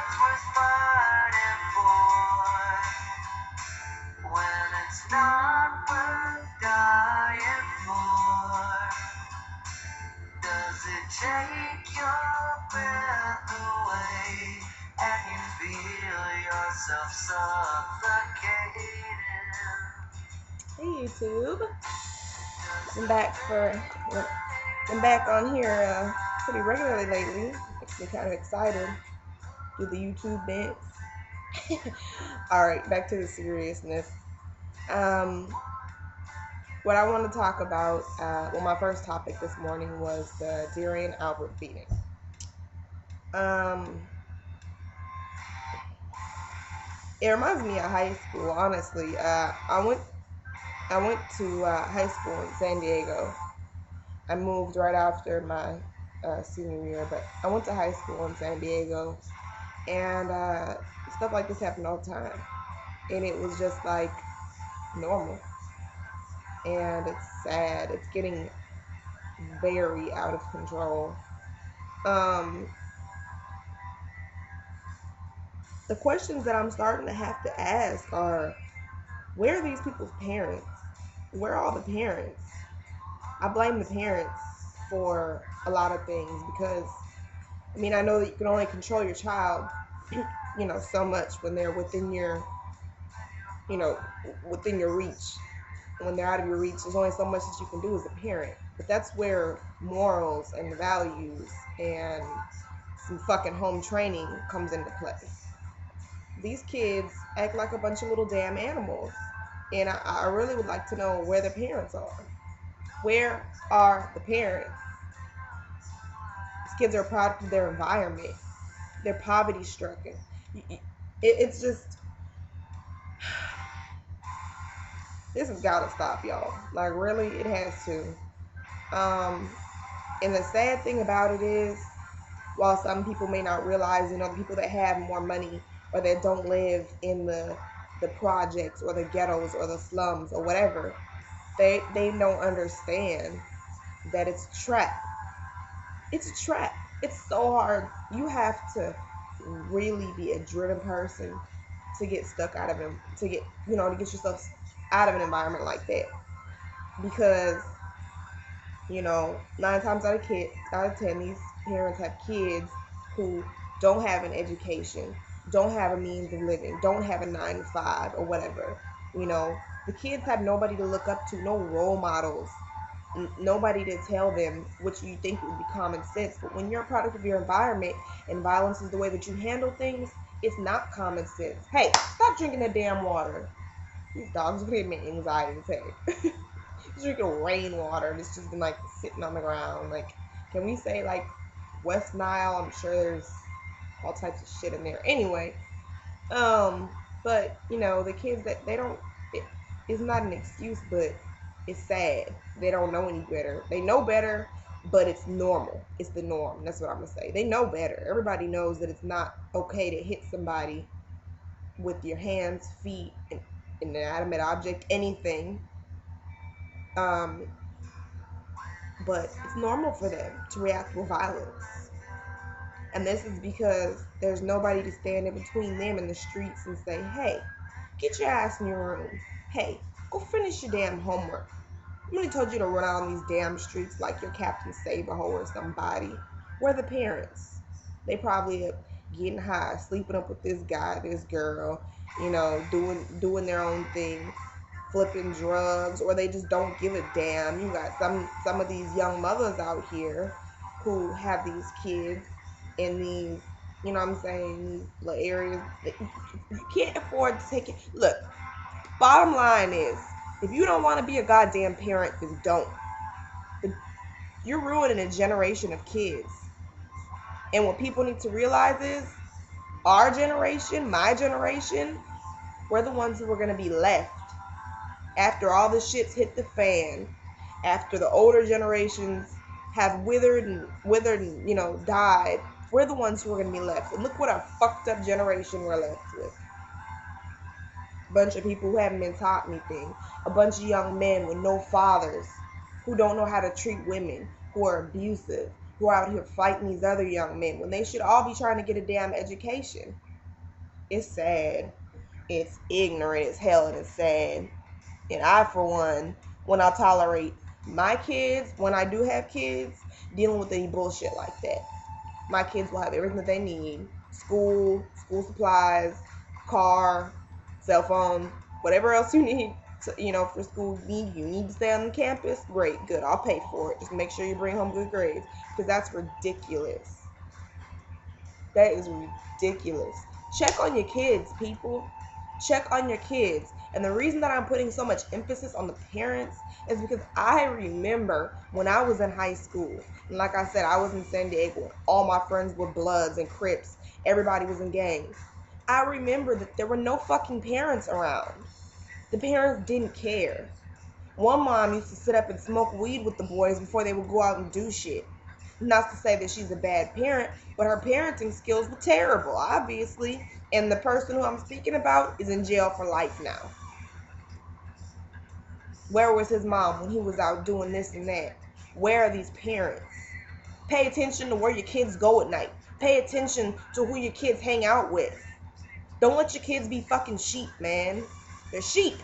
worth fighting for when it's not worth dying for. Does it take your breath away and you feel yourself suffocating? Hey YouTube, I'm back on here pretty regularly lately. Makes me kind of excited. Do the YouTube dance. All right, back to the seriousness. Um, what I want to talk about, my first topic this morning was the Derrion Albert beating. Um, it reminds me of high school. Honestly, I went to high school in San Diego. I moved right after my senior year, but I went to high school in San Diego, and stuff like this happened all the time, and it was just like normal, and it's sad. It's getting very out of control. Um, the questions that I'm starting to have to ask are, where are these people's parents? Where are all the parents? I blame the parents for a lot of things because, I mean, I know that you can only control your child, so much when they're you know, within your reach. When they're out of your reach, there's only so much that you can do as a parent. But that's where morals and values and some fucking home training comes into play. These kids act like a bunch of little damn animals. And I really would like to know where the parents are. Where are the parents? These kids are a product of their environment. They're poverty stricken. It's just, this has got to stop, y'all. Like, really, it has to. Um, and the sad thing about it is, while some people may not realize, the people that have more money or that don't live in the projects or the ghettos or the slums or whatever, they don't understand that it's a trap. It's a trap. It's so hard. You have to really be a driven person to get stuck out of him, to get yourself out of an environment like that. Because, 9 times out of 10, these parents have kids who don't have an education, don't have a means of living, don't have a 9 to 5 or whatever. The kids have nobody to look up to, no role models, nobody to tell them what you think would be common sense. But when you're a product of your environment and violence is the way that you handle things, it's not common sense. Hey, stop drinking that damn water. These dogs are giving me anxiety attack. Drinking rainwater and it's just been like sitting on the ground. Like, can we say like West Nile? I'm sure there's all types of shit in there. Anyway, but the kids that they don't, it's not an excuse, but it's sad. They don't know any better. They know better, but it's normal. It's the norm. That's what I'm gonna say. They know better. Everybody knows that it's not okay to hit somebody with your hands, feet, and an inanimate object, anything. Um, but it's normal for them to react with violence. And this is because there's nobody to stand in between them and the streets and say, hey, get your ass in your room. Hey, go finish your damn homework. Somebody told you to run out on these damn streets like you're Captain Save-A-Ho or somebody. Where are the parents? They probably getting high, sleeping up with this guy, this girl, doing their own thing, flipping drugs, or they just don't give a damn. You got some of these young mothers out here who have these kids in these, what I'm saying, these little areas that you can't afford to take it. Look, bottom line is, if you don't want to be a goddamn parent, then don't. But you're ruining a generation of kids. And what people need to realize is, our generation, my generation, we're the ones who are going to be left after all the shit's hit the fan, after the older generations have withered and died. We're the ones who are going to be left. And look what a fucked up generation we're left with. A bunch of people who haven't been taught anything. A bunch of young men with no fathers, who don't know how to treat women, who are abusive, who are out here fighting these other young men when they should all be trying to get a damn education. It's sad. It's ignorant as hell and it's sad. And I, for one, when I tolerate my kids, when I do have kids, dealing with any bullshit like that. My kids will have everything that they need: school supplies, car, cell phone, whatever else you need. For school, you need to stay on the campus. Great, good. I'll pay for it. Just make sure you bring home good grades, because that's ridiculous. That is ridiculous. Check on your kids, people. Check on your kids. And the reason that I'm putting so much emphasis on the parents is because I remember when I was in high school, and like I said, I was in San Diego. All my friends were Bloods and Crips. Everybody was in gangs. I remember that there were no fucking parents around. The parents didn't care. One mom used to sit up and smoke weed with the boys before they would go out and do shit. Not to say that she's a bad parent, but her parenting skills were terrible, obviously. And the person who I'm speaking about is in jail for life now. Where was his mom when he was out doing this and that? Where are these parents? Pay attention to where your kids go at night. Pay attention to who your kids hang out with. Don't let your kids be fucking sheep, man. They're sheep.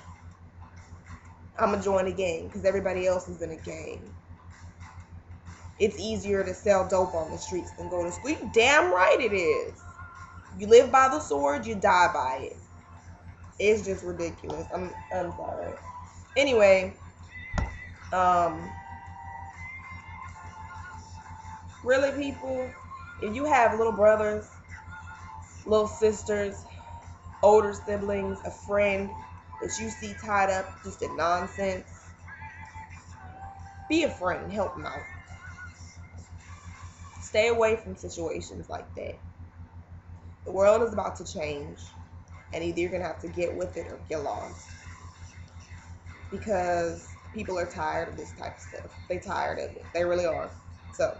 I'ma join a gang because everybody else is in a gang. It's easier to sell dope on the streets than go to school. You damn right it is. You live by the sword, you die by it. It's just ridiculous. I'm sorry. Anyway, really, people, if you have little brothers, little sisters, older siblings, a friend that you see tied up just in nonsense, be a friend and help them out. Stay away from situations like that. The world is about to change, and either you're going to have to get with it or get lost. Because people are tired of this type of stuff. They're tired of it. They really are. So,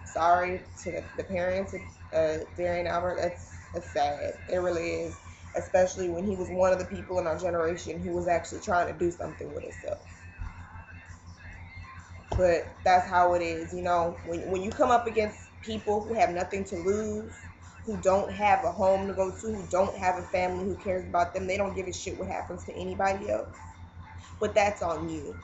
sorry to the parents of Derrion Albert. That's sad. It really is. Especially when he was one of the people in our generation who was actually trying to do something with himself. But that's how it is, when you come up against people who have nothing to lose, who don't have a home to go to, who don't have a family who cares about them, they don't give a shit what happens to anybody else. But that's on you.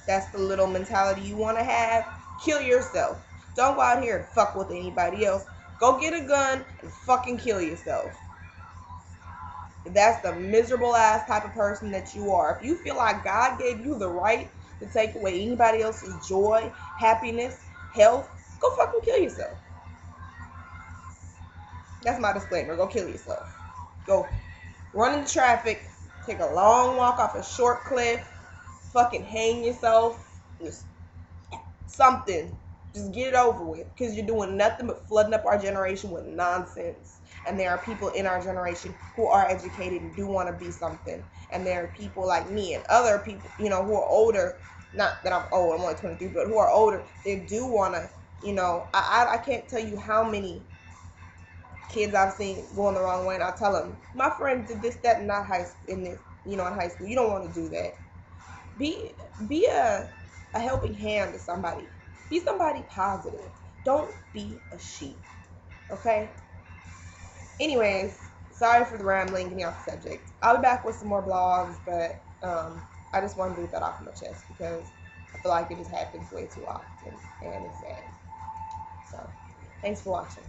That's the little mentality you want to have. Kill yourself. Don't go out here and fuck with anybody else. Go get a gun and fucking kill yourself. If that's the miserable ass type of person that you are, if you feel like God gave you the right to take away anybody else's joy, happiness, health, go fucking kill yourself. That's my disclaimer. Go kill yourself. Go run into traffic, take a long walk off a short cliff, fucking hang yourself, just something. Just get it over with, because you're doing nothing but flooding up our generation with nonsense. And there are people in our generation who are educated and do want to be something. And there are people like me and other people, who are older. Not that I'm old, I'm only 23, but who are older. They do want to, I can't tell you how many kids I've seen going the wrong way. And I tell them, my friend did this, that, and not in high school. You don't want to do that. Be a helping hand to somebody. Be somebody positive. Don't be a sheep. Okay? Anyways, sorry for the rambling, getting off the subject. I'll be back with some more blogs, but I just wanted to get that off my chest because I feel like it just happens way too often, and it's sad. So, thanks for watching.